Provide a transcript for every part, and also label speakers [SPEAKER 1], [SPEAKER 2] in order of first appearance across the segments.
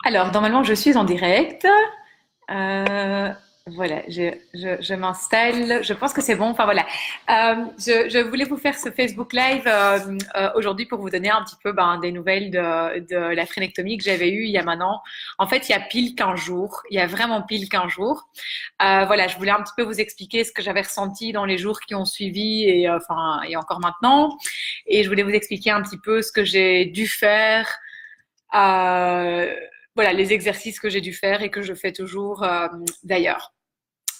[SPEAKER 1] Alors, normalement, je suis en direct. Euh, voilà, je m'installe. Je pense que c'est bon. Enfin, voilà. Je voulais vous faire ce Facebook Live aujourd'hui pour vous donner un petit peu des nouvelles de la phrénectomie que j'avais eue il y a maintenant. En fait, il y a pile 15 jours. Il y a vraiment pile 15 jours. Voilà, je voulais un petit peu vous expliquer ce que j'avais ressenti dans les jours qui ont suivi et encore maintenant. Et je voulais vous expliquer un petit peu ce que j'ai dû faire. Euh, voilà, les exercices que j'ai dû faire et que je fais toujours d'ailleurs.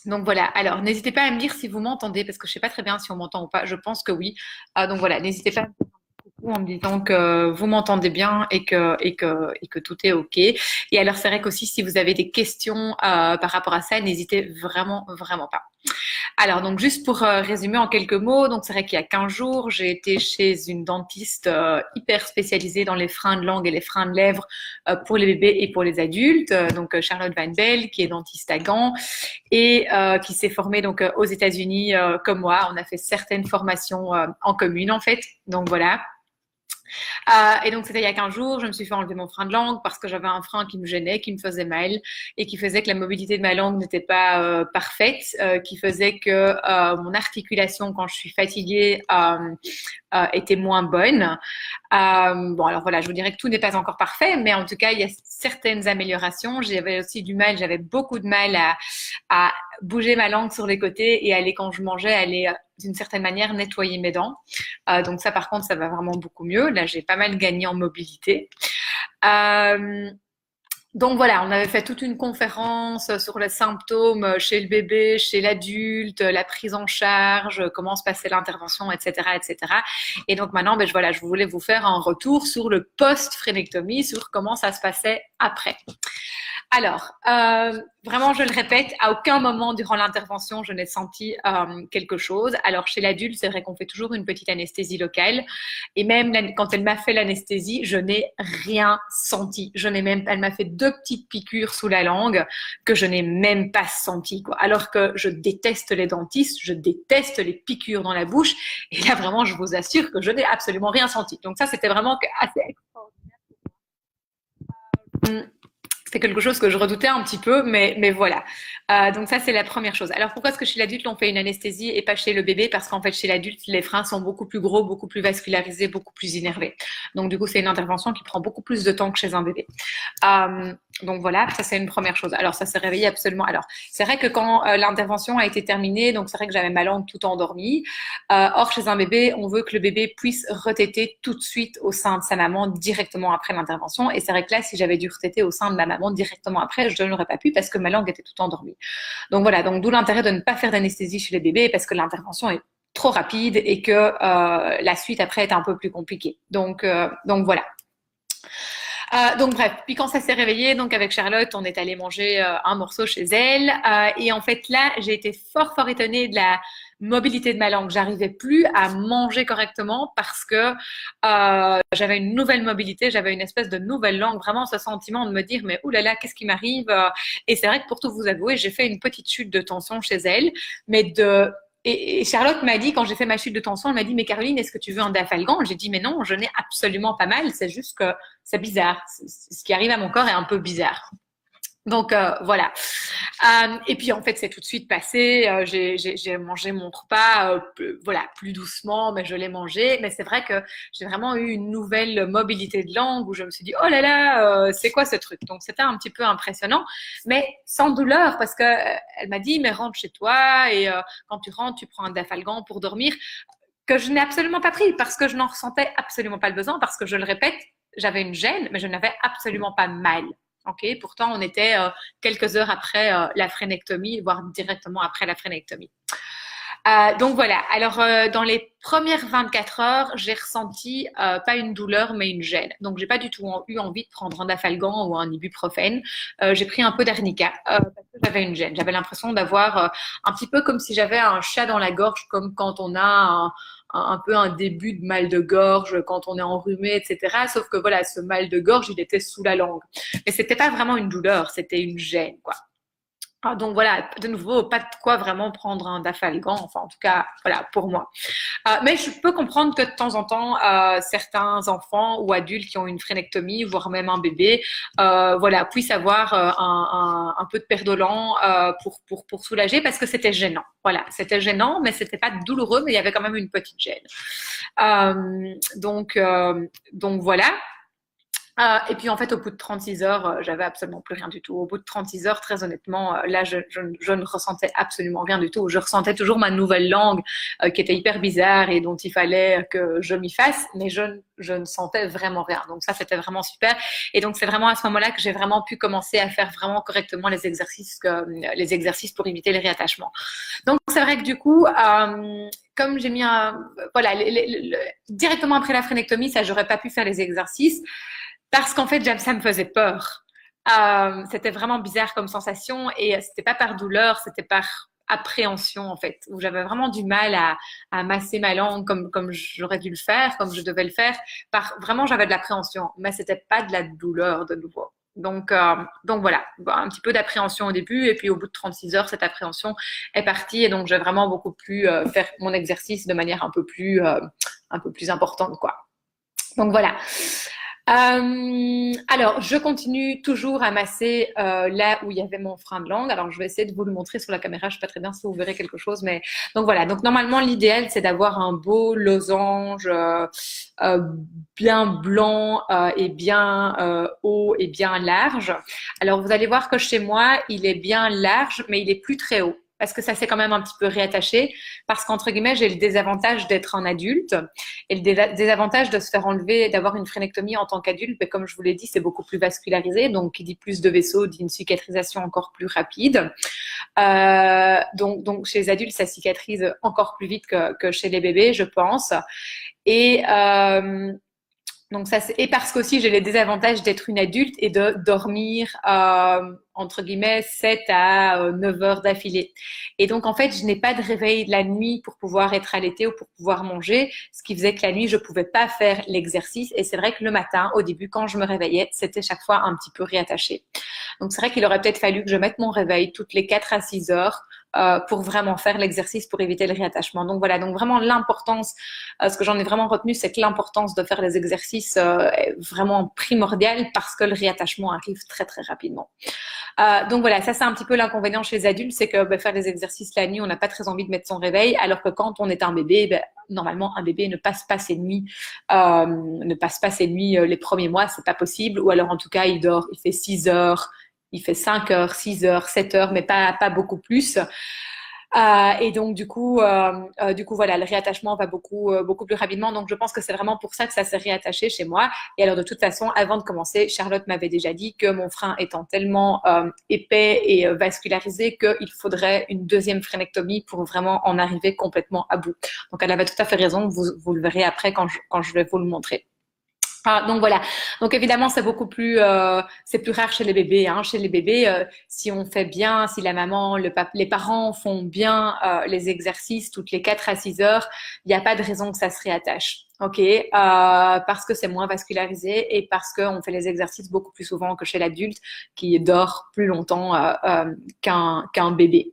[SPEAKER 1] Donc voilà, alors n'hésitez pas à me dire si vous m'entendez, parce que je sais pas très bien si on m'entend ou pas, je pense que oui. Donc voilà, n'hésitez pas à me dire en me disant que vous m'entendez bien et que tout est OK. Et alors c'est vrai qu'aussi si vous avez des questions par rapport à ça, n'hésitez vraiment pas. Alors, donc, juste pour résumer en quelques mots, donc c'est vrai qu'il y a 15 jours, j'ai été chez une dentiste hyper spécialisée dans les freins de langue et les freins de lèvres pour les bébés et pour les adultes. Donc, Charlotte Van Bell, qui est dentiste à Gand et qui s'est formée donc aux États-Unis comme moi. On a fait certaines formations en commune, en fait. Donc, voilà. Et donc, c'était il y a 15 jours, je me suis fait enlever mon frein de langue parce que j'avais un frein qui me gênait, qui me faisait mal et qui faisait que la mobilité de ma langue n'était pas parfaite, qui faisait que mon articulation quand je suis fatiguée était moins bonne. Bon, alors voilà, je vous dirais que tout n'est pas encore parfait, mais en tout cas, il y a certaines améliorations. J'avais aussi du mal, j'avais beaucoup de mal à bouger ma langue sur les côtés et aller, quand je mangeais, aller d'une certaine manière nettoyer mes dents. Donc ça, par contre, ça va vraiment beaucoup mieux. Là, j'ai pas mal gagné en mobilité. Euh, donc voilà, on avait fait toute une conférence sur les symptômes chez le bébé, chez l'adulte, la prise en charge, comment se passait l'intervention, etc., etc. Et donc maintenant, voilà, je voulais vous faire un retour sur le post-phrénectomie, sur comment ça se passait après. Alors, vraiment, je le répète, à aucun moment durant l'intervention, je n'ai senti quelque chose. Alors, chez l'adulte, c'est vrai qu'on fait toujours une petite anesthésie locale. Et même quand elle m'a fait l'anesthésie, je n'ai rien senti. Elle m'a fait deux petites piqûres sous la langue que je n'ai même pas senti, quoi. Alors que je déteste les dentistes, je déteste les piqûres dans la bouche. Et là, vraiment, je vous assure que je n'ai absolument rien senti. Donc ça, c'était vraiment assez extraordinaire. C'est quelque chose que je redoutais un petit peu, mais voilà. Donc ça, c'est la première chose. Alors pourquoi est-ce que chez l'adulte, on fait une anesthésie et pas chez le bébé? Parce qu'en fait, chez l'adulte, les freins sont beaucoup plus gros, beaucoup plus vascularisés, beaucoup plus innervés. Donc du coup, c'est une intervention qui prend beaucoup plus de temps que chez un bébé. Euh, donc voilà, ça c'est une première chose. Alors ça s'est réveillé absolument. Alors c'est vrai que quand l'intervention a été terminée, donc c'est vrai que j'avais ma langue tout endormie. Or chez un bébé, on veut que le bébé puisse retéter tout de suite au sein de sa maman directement après l'intervention. Et c'est vrai que là, si j'avais dû retéter au sein de ma maman directement après, je ne l'aurais pas pu parce que ma langue était tout endormie. Donc voilà, donc d'où l'intérêt de ne pas faire d'anesthésie chez les bébés parce que l'intervention est trop rapide et que la suite après est un peu plus compliquée. Donc voilà. Donc bref, puis quand ça s'est réveillé, donc avec Charlotte, on est allé manger un morceau chez elle. Et en fait là, j'ai été fort étonnée de la mobilité de ma langue. J'arrivais plus à manger correctement parce que j'avais une nouvelle mobilité, j'avais une espèce de nouvelle langue. Vraiment ce sentiment de me dire mais oulala, qu'est-ce qui m'arrive? Et c'est vrai que pour tout vous avouer, j'ai fait une petite chute de tension chez elle, mais de et Charlotte m'a dit, quand j'ai fait ma chute de tension, elle m'a dit, mais Caroline, est-ce que tu veux un dafalgan? J'ai dit, mais non, je n'ai absolument pas mal, c'est juste que c'est bizarre. Ce qui arrive à mon corps est un peu bizarre. Donc voilà. Et puis en fait, c'est tout de suite passé. J'ai mangé mon repas, voilà, plus doucement, mais je l'ai mangé. Mais c'est vrai que j'ai vraiment eu une nouvelle mobilité de langue où je me suis dit, oh là là, c'est quoi ce truc? Donc c'était un petit peu impressionnant, mais sans douleur parce que elle m'a dit, mais rentre chez toi et quand tu rentres, tu prends un dafalgan pour dormir, que je n'ai absolument pas pris parce que je n'en ressentais absolument pas le besoin parce que je le répète, j'avais une gêne, mais je n'avais absolument pas mal. Ok, pourtant on était quelques heures après la phrénectomie, voire directement après la phrénectomie. Donc voilà. Alors dans les premières 24 heures, j'ai ressenti pas une douleur mais une gêne. Donc j'ai pas du tout eu envie de prendre un dafalgan ou un ibuprofène. J'ai pris un peu d'arnica parce que j'avais une gêne. J'avais l'impression d'avoir un petit peu comme si j'avais un chat dans la gorge, comme quand on a un peu un début de mal de gorge quand on est enrhumé, etc. Sauf que voilà, ce mal de gorge, il était sous la langue. Mais c'était pas vraiment une douleur, c'était une gêne, quoi. Donc voilà, de nouveau, pas de quoi vraiment prendre un dafalgan, enfin en tout cas, voilà, pour moi. Mais je peux comprendre que de temps en temps, certains enfants ou adultes qui ont une frénectomie, voire même un bébé, voilà, puissent avoir un peu de perdolan pour soulager parce que c'était gênant. Voilà, c'était gênant, mais c'était pas douloureux, mais il y avait quand même une petite gêne. Donc voilà. Et puis en fait, au bout de 36 heures, j'avais absolument plus rien du tout. Au bout de 36 heures, très honnêtement, là, je ne ressentais absolument rien du tout. Je ressentais toujours ma nouvelle langue qui était hyper bizarre et dont il fallait que je m'y fasse, mais je ne sentais vraiment rien. Donc ça, c'était vraiment super. Et donc c'est vraiment à ce moment-là que j'ai vraiment pu commencer à faire vraiment correctement les exercices pour éviter les réattachements. Donc c'est vrai que du coup, comme j'ai mis voilà, directement après la frénectomie, ça, j'aurais pas pu faire les exercices. Parce qu'en fait, ça me faisait peur. C'était vraiment bizarre comme sensation et c'était pas par douleur, c'était par appréhension en fait, où j'avais vraiment du mal à masser ma langue comme j'aurais dû le faire, comme je devais le faire. Vraiment, j'avais de l'appréhension, mais c'était pas de la douleur de nouveau. Donc voilà, un petit peu d'appréhension au début et puis au bout de 36 heures, cette appréhension est partie et donc j'ai vraiment beaucoup pu faire mon exercice de manière un peu plus importante quoi. Donc voilà. Alors, je continue toujours à masser là où il y avait mon frein de langue. Alors, je vais essayer de vous le montrer sur la caméra. Je ne sais pas très bien si vous verrez quelque chose, mais donc voilà. Donc normalement, l'idéal c'est d'avoir un beau losange euh, bien blanc et bien haut et bien large. Alors, vous allez voir que chez moi, il est bien large, mais il est plus très haut. Parce que ça s'est quand même un petit peu réattaché, parce qu'entre guillemets, j'ai le désavantage d'être un adulte et le désavantage de se faire enlever, d'avoir une frénectomie en tant qu'adulte, mais comme je vous l'ai dit, c'est beaucoup plus vascularisé, donc qui dit plus de vaisseaux, dit une cicatrisation encore plus rapide. Donc chez les adultes, ça cicatrise encore plus vite que chez les bébés, je pense. Et donc ça, et parce qu'aussi j'ai les désavantages d'être une adulte et de dormir entre guillemets 7 à 9 heures d'affilée. Et donc en fait, je n'ai pas de réveil de la nuit pour pouvoir être allaitée ou pour pouvoir manger, ce qui faisait que la nuit, je pouvais pas faire l'exercice. Et c'est vrai que le matin, au début, quand je me réveillais, c'était chaque fois un petit peu réattaché. Donc c'est vrai qu'il aurait peut-être fallu que je mette mon réveil toutes les 4 à 6 heures pour vraiment faire l'exercice pour éviter le réattachement. Donc voilà, donc vraiment l'importance, ce que j'en ai vraiment retenu, c'est que l'importance de faire les exercices est vraiment primordiale parce que le réattachement arrive très très rapidement. Donc voilà, ça c'est un petit peu l'inconvénient chez les adultes, c'est que faire les exercices la nuit, on n'a pas très envie de mettre son réveil, alors que quand on est un bébé, normalement un bébé ne passe pas ses nuits, les premiers mois, c'est pas possible, ou alors en tout cas il dort, il fait 6 heures, il fait 5 heures, 6 heures, 7 heures, mais pas beaucoup plus. Et donc du coup voilà, le réattachement va beaucoup plus rapidement. Donc je pense que c'est vraiment pour ça que ça s'est réattaché chez moi. Et alors de toute façon, avant de commencer, Charlotte m'avait déjà dit que mon frein étant tellement épais et vascularisé qu'il faudrait une deuxième frénectomie pour vraiment en arriver complètement à bout. Donc elle avait tout à fait raison. Vous le verrez après quand je vais vous le montrer. Donc voilà. Donc évidemment, c'est plus rare chez les bébés. Hein. Chez les bébés, si on fait bien, si la maman, les parents font bien les exercices toutes les 4 à 6 heures, il n'y a pas de raison que ça se réattache. Ok, parce que c'est moins vascularisé et parce qu'on fait les exercices beaucoup plus souvent que chez l'adulte qui dort plus longtemps qu'un bébé.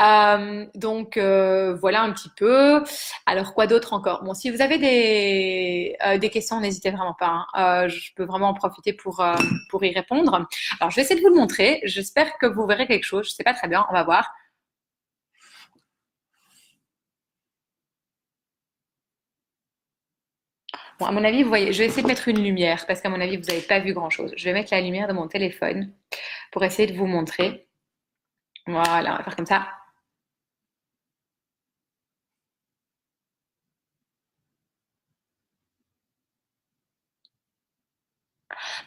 [SPEAKER 1] Voilà un petit peu. Alors quoi d'autre encore? Bon, si vous avez des questions, n'hésitez vraiment pas. Hein. Je peux vraiment en profiter pour y répondre. Alors je vais essayer de vous le montrer. J'espère que vous verrez quelque chose. Je sais pas très bien. On va voir. Bon, à mon avis, vous voyez, je vais essayer de mettre une lumière parce qu'à mon avis, vous n'avez pas vu grand-chose. Je vais mettre la lumière de mon téléphone pour essayer de vous montrer. Voilà, on va faire comme ça.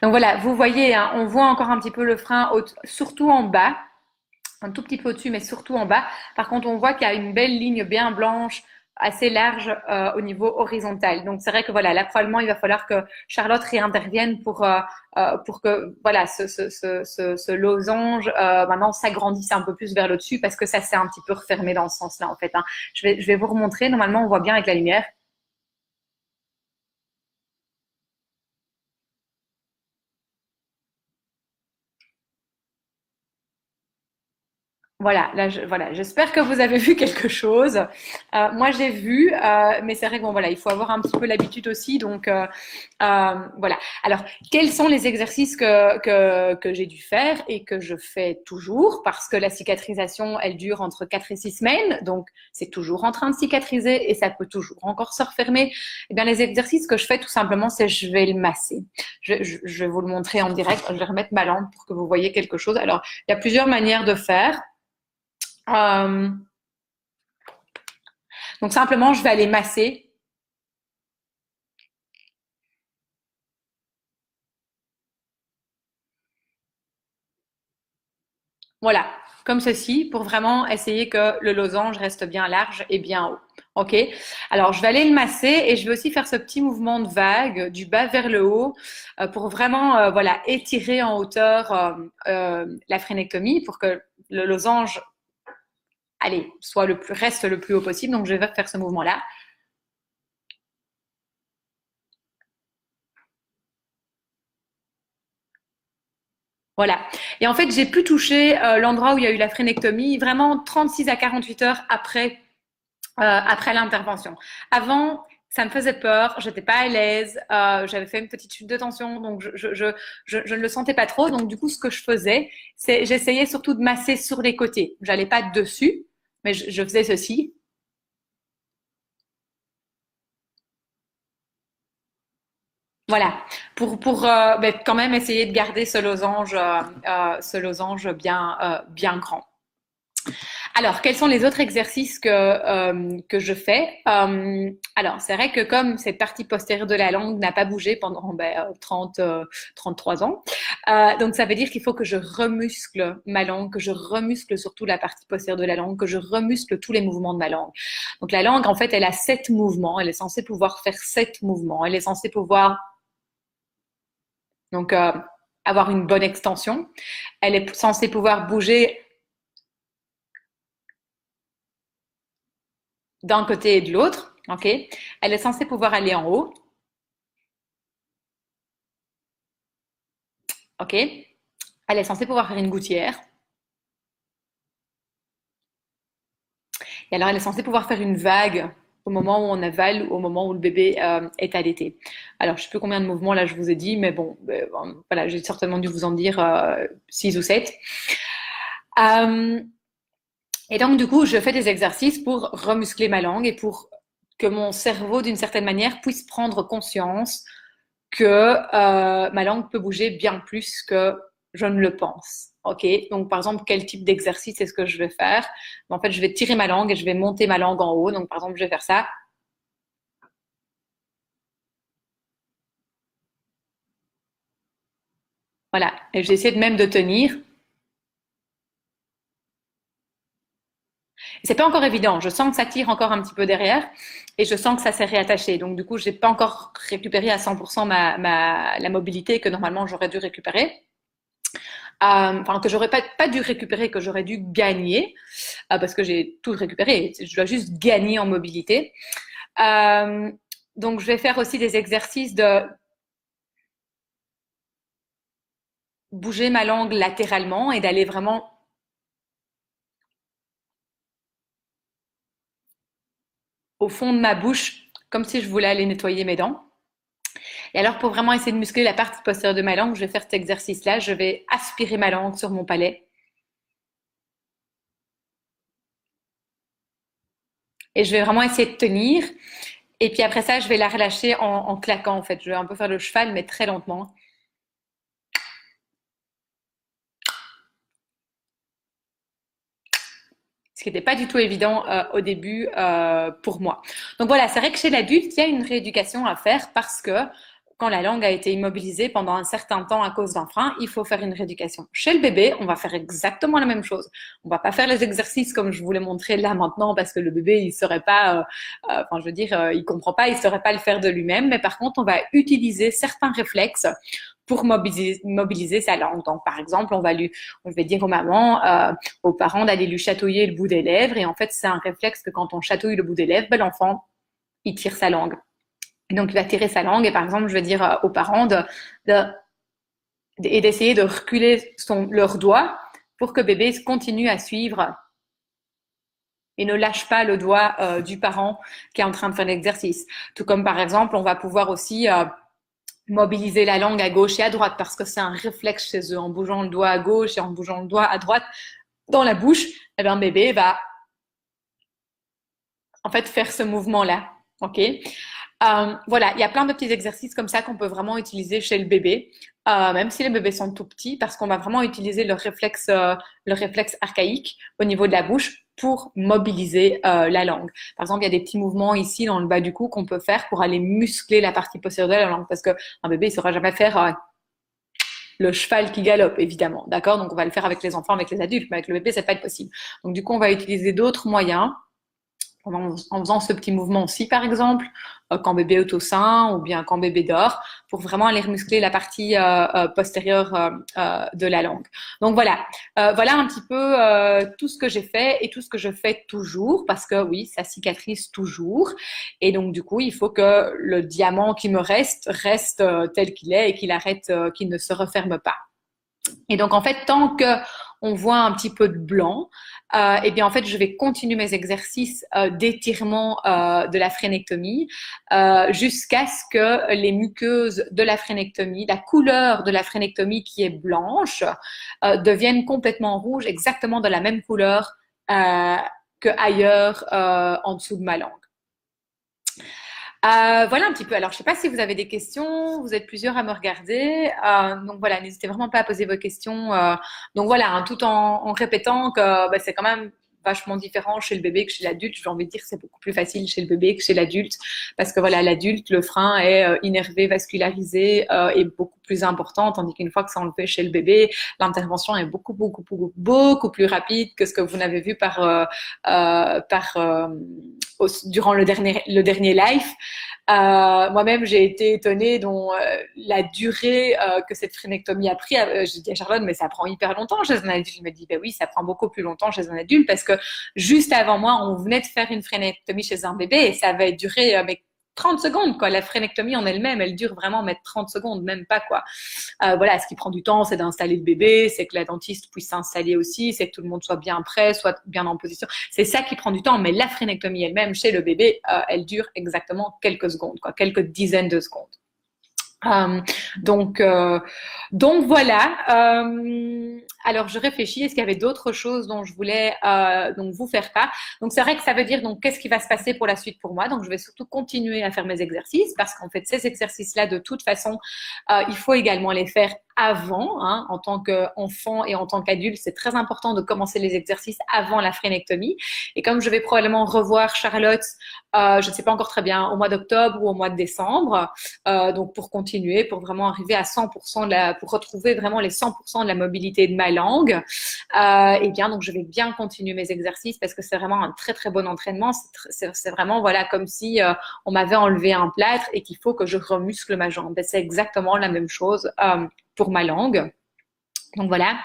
[SPEAKER 1] Donc voilà, vous voyez, hein, on voit encore un petit peu le frein, surtout en bas. Un tout petit peu au-dessus, mais surtout en bas. Par contre, on voit qu'il y a une belle ligne bien blanche, assez large au niveau horizontal. Donc, c'est vrai que voilà, là, probablement, il va falloir que Charlotte réintervienne pour que voilà, ce losange maintenant s'agrandisse un peu plus vers le dessus parce que ça s'est un petit peu refermé dans ce sens-là, en fait. Hein. Je vais vous remontrer. Normalement, on voit bien avec la lumière. Voilà, là, voilà, j'espère que vous avez vu quelque chose. Moi, j'ai vu, mais c'est vrai que bon, voilà, il faut avoir un petit peu l'habitude aussi. Donc, voilà. Alors, quels sont les exercices que j'ai dû faire et que je fais toujours parce que la cicatrisation, elle dure entre 4 et 6 semaines, donc c'est toujours en train de cicatriser et ça peut toujours encore se refermer. Eh bien, les exercices que je fais, tout simplement, c'est je vais le masser. Je vais vous le montrer en direct. Je vais remettre ma lampe pour que vous voyez quelque chose. Alors, il y a plusieurs manières de faire. Euh, donc simplement, je vais aller masser. Voilà, comme ceci, pour vraiment essayer que le losange reste bien large et bien haut. OK? Alors, je vais aller le masser et je vais aussi faire ce petit mouvement de vague du bas vers le haut pour vraiment voilà, étirer en hauteur la phrénectomie pour que le losange allez, soit reste le plus haut possible. Donc, je vais faire ce mouvement-là. Voilà. Et en fait, j'ai pu toucher l'endroit où il y a eu la phrénectomie vraiment 36 à 48 heures après l'intervention. Avant, ça me faisait peur, j'étais pas à l'aise, j'avais fait une petite chute de tension, donc je ne le sentais pas trop. Donc du coup, ce que je faisais, c'est j'essayais surtout de masser sur les côtés. J'allais pas dessus, mais je faisais ceci. Voilà, pour ben, quand même essayer de garder ce losange bien grand. Alors, quels sont les autres exercices que je fais? Alors, c'est vrai que comme cette partie postérieure de la langue n'a pas bougé pendant 33 ans, donc ça veut dire qu'il faut que je remuscle ma langue, que je remuscle surtout la partie postérieure de la langue, que je remuscle tous les mouvements de ma langue. Donc la langue, en fait, elle a 7 mouvements, elle est censée pouvoir faire 7 mouvements, elle est censée pouvoir donc avoir une bonne extension, elle est censée pouvoir bouger d'un côté et de l'autre, ok? Elle est censée pouvoir aller en haut, ok? Elle est censée pouvoir faire une gouttière. Et alors, elle est censée pouvoir faire une vague au moment où on avale ou au moment où le bébé est allaité. Alors, je ne sais plus combien de mouvements là je vous ai dit, mais bon, voilà, j'ai certainement dû vous en dire 6 ou 7. Euh, et donc, du coup, je fais des exercices pour remuscler ma langue et pour que mon cerveau, d'une certaine manière, puisse prendre conscience que ma langue peut bouger bien plus que je ne le pense. Ok, donc par exemple, quel type d'exercice est-ce que je vais faire? En fait, je vais tirer ma langue et je vais monter ma langue en haut. Donc par exemple, je vais faire ça. Voilà, et j'essaie même de tenir. C'est pas encore évident. Je sens que ça tire encore un petit peu derrière et je sens que ça s'est réattaché. Donc du coup, j'ai pas encore récupéré à 100% la mobilité que normalement j'aurais dû récupérer. Enfin que j'aurais pas dû récupérer, que j'aurais dû gagner, parce que j'ai tout récupéré, je dois juste gagner en mobilité. Euh, donc je vais faire aussi des exercices de bouger ma langue latéralement et d'aller vraiment au fond de ma bouche, comme si je voulais aller nettoyer mes dents. Et alors pour vraiment essayer de muscler la partie postérieure de ma langue, je vais faire cet exercice-là, je vais aspirer ma langue sur mon palais et je vais vraiment essayer de tenir. Et puis après ça, je vais la relâcher en claquant en fait. Je vais un peu faire le cheval, mais très lentement. Ce qui n'était pas du tout évident au début pour moi. Donc voilà, c'est vrai que chez l'adulte, il y a une rééducation à faire parce que quand la langue a été immobilisée pendant un certain temps à cause d'un frein, il faut faire une rééducation. Chez le bébé, on va faire exactement la même chose. On va pas faire les exercices comme je vous l'ai montré là maintenant parce que le bébé, il saurait pas, enfin je veux dire, il comprend pas, il saurait pas le faire de lui-même. Mais par contre, on va utiliser certains réflexes pour mobiliser sa langue. Donc, par exemple, je vais dire aux mamans, aux parents d'aller lui chatouiller le bout des lèvres. Et en fait, c'est un réflexe que quand on chatouille le bout des lèvres, ben, l'enfant, il tire sa langue. Et donc, il va tirer sa langue. Et par exemple, je vais dire aux parents et d'essayer de reculer leur doigt pour que bébé continue à suivre et ne lâche pas le doigt du parent qui est en train de faire l'exercice. Tout comme par exemple, on va pouvoir aussi mobiliser la langue à gauche et à droite parce que c'est un réflexe chez eux. En bougeant le doigt à gauche et en bougeant le doigt à droite dans la bouche, eh bien, bébé va en fait faire ce mouvement-là. OK? Voilà, il y a plein de petits exercices comme ça qu'on peut vraiment utiliser chez le bébé, même si les bébés sont tout petits, parce qu'on va vraiment utiliser le réflexe archaïque au niveau de la bouche pour mobiliser la langue. Par exemple, il y a des petits mouvements ici dans le bas du cou qu'on peut faire pour aller muscler la partie postérieure de la langue, parce qu'un bébé il saura jamais faire le cheval qui galope, évidemment, d'accord? Donc on va le faire avec les enfants, avec les adultes, mais avec le bébé, c'est pas possible. Donc du coup, on va utiliser d'autres moyens en faisant ce petit mouvement-ci, par exemple, quand bébé est au sein ou bien quand bébé dort, pour vraiment aller remuscler la partie postérieure de la langue. Donc voilà, voilà un petit peu tout ce que j'ai fait et tout ce que je fais toujours, parce que oui, ça cicatrise toujours. Et donc du coup, il faut que le diamant qui me reste tel qu'il est et qu'il arrête, qu'il ne se referme pas. Et donc, en fait, tant que on voit un petit peu de blanc, eh bien, en fait, je vais continuer mes exercices d'étirement de la frénectomie jusqu'à ce que les muqueuses de la frénectomie, la couleur de la frénectomie qui est blanche, devienne complètement rouge, exactement de la même couleur que ailleurs en dessous de ma langue. Voilà un petit peu. Alors, je ne sais pas si vous avez des questions. Vous êtes plusieurs à me regarder. Donc voilà, n'hésitez vraiment pas à poser vos questions. Donc voilà, hein, tout en répétant que bah, c'est quand même vachement différent chez le bébé que chez l'adulte. J'ai envie de dire que c'est beaucoup plus facile chez le bébé que chez l'adulte parce que voilà, l'adulte, le frein est innervé, vascularisé et beaucoup plus important, tandis qu'une fois que c'est enlevé chez le bébé, l'intervention est beaucoup plus rapide que ce que vous n'avez vu durant le dernier live. Moi-même, j'ai été étonnée dont la durée que cette frénectomie a pris. J'ai dit à Charlotte, mais ça prend hyper longtemps chez un adulte. Je me dis, ben oui, ça prend beaucoup plus longtemps chez un adulte parce que juste avant moi, on venait de faire une frénectomie chez un bébé et ça avait duré 30 secondes, quoi. La frénectomie en elle-même, elle dure vraiment 30 secondes, même pas, quoi. Voilà, ce qui prend du temps, c'est d'installer le bébé, c'est que la dentiste puisse s'installer aussi, c'est que tout le monde soit bien prêt, soit bien en position. C'est ça qui prend du temps, mais la frénectomie elle-même, chez le bébé, elle dure exactement quelques secondes, quoi, quelques dizaines de secondes. Euh, donc, euh, donc voilà. Alors je réfléchis. Est-ce qu'il y avait d'autres choses dont je voulais donc vous faire part? Donc c'est vrai que ça veut dire donc qu'est-ce qui va se passer pour la suite pour moi. Donc je vais surtout continuer à faire mes exercices parce qu'en fait ces exercices-là de toute façon il faut également les faire avant, hein, en tant qu'enfant et en tant qu'adulte, c'est très important de commencer les exercices avant la frénectomie. Et comme je vais probablement revoir Charlotte, je ne sais pas encore très bien, au mois d'octobre ou au mois de décembre, donc pour continuer, pour vraiment arriver à 100% pour retrouver vraiment les 100% de la mobilité de ma langue, et bien donc je vais bien continuer mes exercices parce que c'est vraiment un très très bon entraînement. C'est vraiment voilà comme si on m'avait enlevé un plâtre et qu'il faut que je remuscle ma jambe. Ben, c'est exactement la même chose pour ma langue. Donc voilà.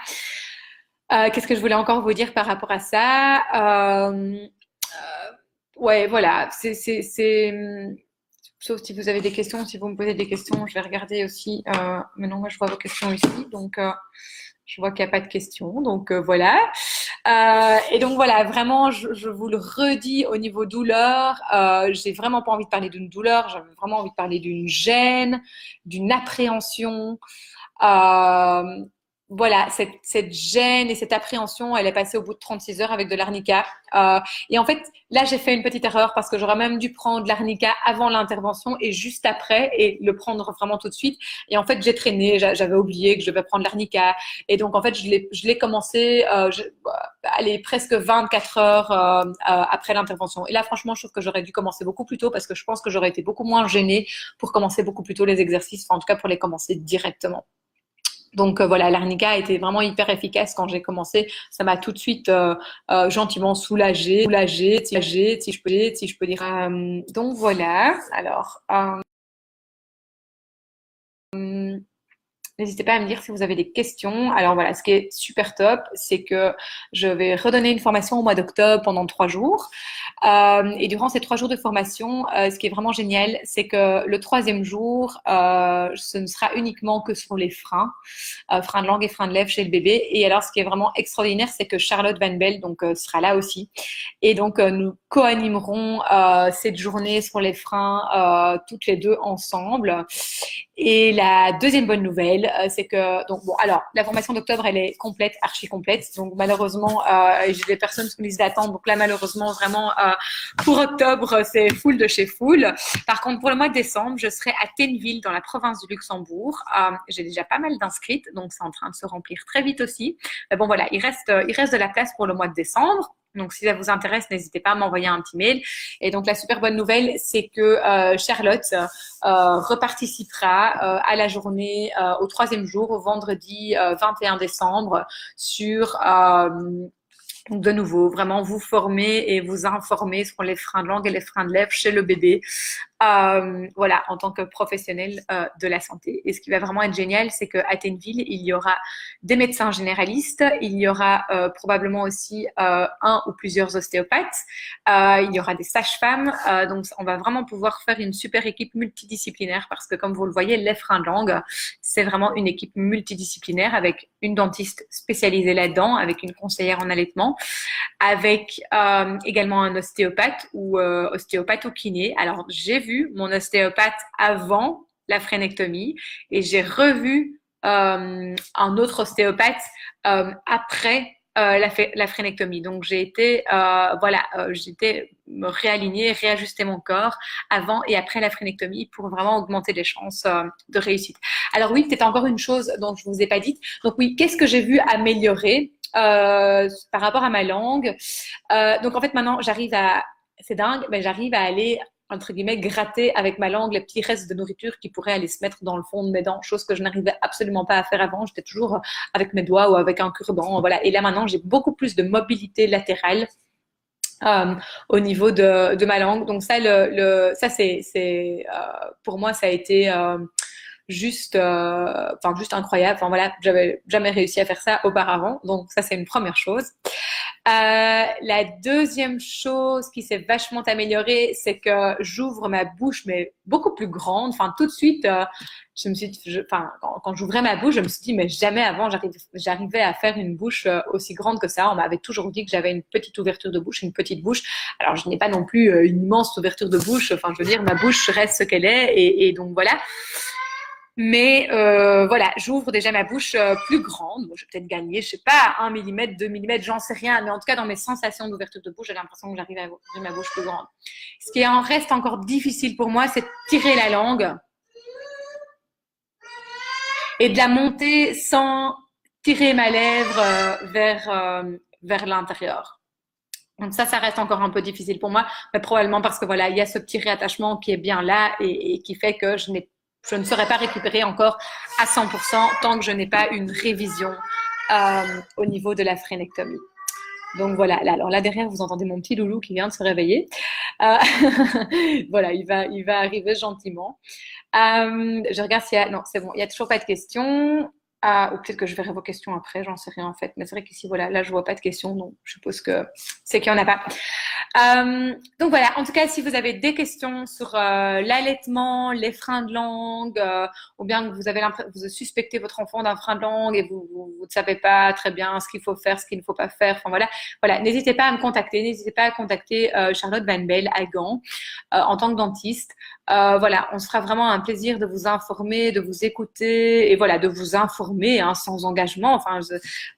[SPEAKER 1] Qu'est-ce que je voulais encore vous dire par rapport à ça ouais, voilà. Sauf si vous avez des questions, si vous me posez des questions, je vais regarder aussi. Mais non, moi je vois vos questions ici, donc je vois qu'il n'y a pas de questions. Donc voilà. Et donc voilà, vraiment, je vous le redis au niveau douleur. J'ai vraiment pas envie de parler d'une douleur. J'avais vraiment envie de parler d'une gêne, d'une appréhension. Euh, voilà, cette gêne et cette appréhension, elle est passée au bout de 36 heures avec de l'arnica. Et en fait, là, j'ai fait une petite erreur parce que j'aurais même dû prendre l'arnica avant l'intervention et juste après et le prendre vraiment tout de suite. Et en fait, j'ai traîné, j'avais oublié que je devais prendre l'arnica. Et donc, en fait, je l'ai commencé, allez, presque 24 heures après l'intervention. Et là, franchement, je trouve que j'aurais dû commencer beaucoup plus tôt parce que je pense que j'aurais été beaucoup moins gênée pour commencer beaucoup plus tôt les exercices, enfin, en tout cas pour les commencer directement. Donc voilà, l'arnica a été vraiment hyper efficace quand j'ai commencé. Ça m'a tout de suite gentiment soulagée, si je peux dire. Donc voilà. Alors N'hésitez pas à me dire si vous avez des questions. Alors voilà, ce qui est super top, c'est que je vais redonner une formation au mois d'octobre pendant 3 jours. Et durant ces 3 jours de formation, ce qui est vraiment génial, c'est que le troisième jour, ce ne sera uniquement que sur les freins, freins de langue et freins de lèvres chez le bébé. Et alors, ce qui est vraiment extraordinaire, c'est que Charlotte Van Bell donc, sera là aussi. Et donc, nous co-animerons cette journée sur les freins toutes les deux ensemble. Et la deuxième bonne nouvelle, c'est que donc bon, alors la formation d'octobre, elle est complète, archi complète. Donc malheureusement, j'ai des personnes sur liste d'attente. Donc là, malheureusement, vraiment pour octobre, c'est full de chez full. Par contre, pour le mois de décembre, je serai à Tenneville, dans la province du Luxembourg. J'ai déjà pas mal d'inscrites, donc c'est en train de se remplir très vite aussi. Mais bon, voilà, il reste de la place pour le mois de décembre. Donc, si ça vous intéresse, n'hésitez pas à m'envoyer un petit mail. Et donc, la super bonne nouvelle, c'est que Charlotte reparticipera à la journée au troisième jour, au vendredi 21 décembre, sur de nouveau, vraiment vous former et vous informer sur les freins de langue et les freins de lèvres chez le bébé. Voilà, en tant que professionnel de la santé. Et ce qui va vraiment être génial, c'est qu'à Tenneville, il y aura des médecins généralistes, il y aura probablement aussi un ou plusieurs ostéopathes, il y aura des sages-femmes. Donc, on va vraiment pouvoir faire une super équipe multidisciplinaire parce que, comme vous le voyez, les freins de langue, c'est vraiment une équipe multidisciplinaire avec une dentiste spécialisée là-dedans, avec une conseillère en allaitement, avec également un ostéopathe ou kiné. Alors, j'ai vu mon ostéopathe avant la frénectomie et j'ai revu un autre ostéopathe après la frénectomie. Donc, j'ai été, j'étais me réaligner, réajuster mon corps avant et après la frénectomie pour vraiment augmenter les chances de réussite. Alors oui, peut-être encore une chose dont je vous ai pas dit. Donc oui, qu'est-ce que j'ai vu améliorer par rapport à ma langue? Donc en fait, maintenant, c'est dingue, mais j'arrive à aller entre guillemets, gratter avec ma langue les petits restes de nourriture qui pourraient aller se mettre dans le fond de mes dents, chose que je n'arrivais absolument pas à faire avant. J'étais toujours avec mes doigts ou avec un cure-dent, voilà. Et là, maintenant, j'ai beaucoup plus de mobilité latérale au niveau de ma langue. Donc ça, ça pour moi, ça a été juste incroyable. Enfin voilà, j'avais jamais réussi à faire ça auparavant. Donc ça, c'est une première chose. La deuxième chose qui s'est vachement améliorée, c'est que j'ouvre ma bouche, mais beaucoup plus grande. Enfin, tout de suite, quand j'ouvrais ma bouche, je me suis dit, mais jamais avant, j'arrivais à faire une bouche aussi grande que ça. On m'avait toujours dit que j'avais une petite ouverture de bouche, une petite bouche. Alors, je n'ai pas non plus une immense ouverture de bouche. Enfin, je veux dire, ma bouche reste ce qu'elle est. Et donc, voilà. Mais voilà, j'ouvre déjà ma bouche plus grande. Bon, je vais peut-être gagner, je sais pas, 1 millimètre, 2 millimètres, j'en sais rien. Mais en tout cas, dans mes sensations d'ouverture de bouche, j'ai l'impression que j'arrive à ouvrir ma bouche plus grande. Ce qui en reste encore difficile pour moi, c'est de tirer la langue et de la monter sans tirer ma lèvre vers l'intérieur. Donc ça reste encore un peu difficile pour moi, mais probablement parce que voilà, il y a ce petit réattachement qui est bien là et qui fait que je ne saurais pas récupérer encore à 100% tant que je n'ai pas une révision au niveau de la frénectomie. Donc voilà, alors là derrière, vous entendez mon petit loulou qui vient de se réveiller. Voilà, il va arriver gentiment. Je regarde s'il y a... Non, c'est bon, il n'y a toujours pas de questions. Ou peut-être que je verrai vos questions après, j'en sais rien en fait. Mais c'est vrai qu'ici, voilà, là, je vois pas de questions, donc je suppose que c'est qu'il n'y en a pas. Donc voilà, en tout cas, si vous avez des questions sur l'allaitement, les freins de langue, ou bien que vous suspectez votre enfant d'un frein de langue et vous ne savez pas très bien ce qu'il faut faire, ce qu'il ne faut pas faire, enfin voilà, n'hésitez pas à me contacter, n'hésitez pas à contacter Charlotte Van Bell à Gand en tant que dentiste. Voilà, on sera vraiment un plaisir de vous informer, de vous écouter et voilà, de vous informer hein, sans engagement. Enfin,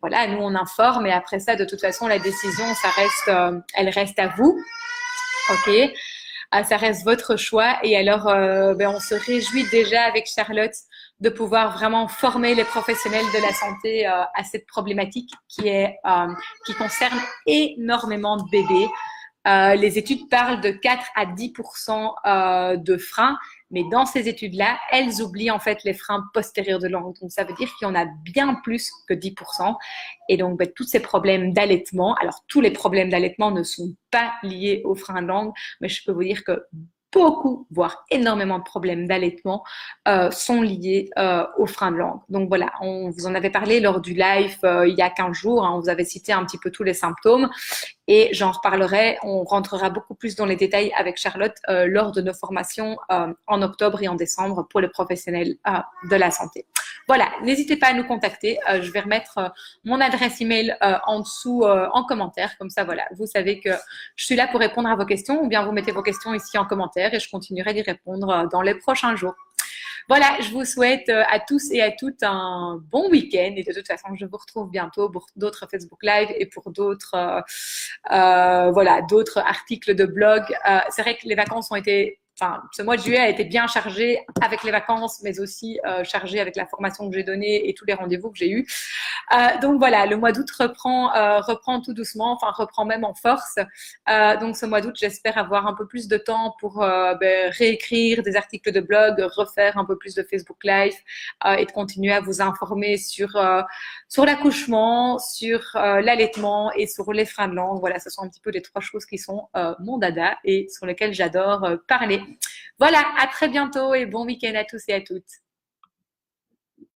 [SPEAKER 1] voilà, nous on informe et après ça, de toute façon, la décision, elle reste à vous. Ok, ça reste votre choix. Et alors, on se réjouit déjà avec Charlotte de pouvoir vraiment former les professionnels de la santé à cette problématique qui concerne énormément de bébés. Les études parlent de 4 à 10% de freins, mais dans ces études-là, elles oublient en fait les freins postérieurs de langue. Donc, ça veut dire qu'il y en a bien plus que 10%. Et donc, tous ces problèmes d'allaitement, alors tous les problèmes d'allaitement ne sont pas liés aux freins de langue, mais je peux vous dire que beaucoup, voire énormément de problèmes d'allaitement sont liés aux freins de langue. Donc voilà, on vous en avait parlé lors du live il y a 15 jours, hein, on vous avait cité un petit peu tous les symptômes et j'en reparlerai, on rentrera beaucoup plus dans les détails avec Charlotte lors de nos formations en octobre et en décembre pour les professionnels de la santé. Voilà, n'hésitez pas à nous contacter, je vais remettre mon adresse email en dessous en commentaire, comme ça voilà, vous savez que je suis là pour répondre à vos questions ou bien vous mettez vos questions ici en commentaire et je continuerai d'y répondre dans les prochains jours. Voilà, je vous souhaite à tous et à toutes un bon week-end et de toute façon, je vous retrouve bientôt pour d'autres Facebook Live et pour d'autres voilà, d'autres articles de blog. C'est vrai que les vacances ont été Enfin, ce mois de juillet a été bien chargé avec les vacances, mais aussi chargé avec la formation que j'ai donnée et tous les rendez-vous que j'ai eus. Donc voilà, le mois d'août reprend tout doucement, enfin reprend même en force. Donc ce mois d'août, j'espère avoir un peu plus de temps pour réécrire des articles de blog, refaire un peu plus de Facebook Live et de continuer à vous informer sur l'accouchement, sur l'allaitement et sur les freins de langue. Voilà, ce sont un petit peu les trois choses qui sont mon dada et sur lesquelles j'adore parler. Voilà, à très bientôt et bon week-end à tous et à toutes.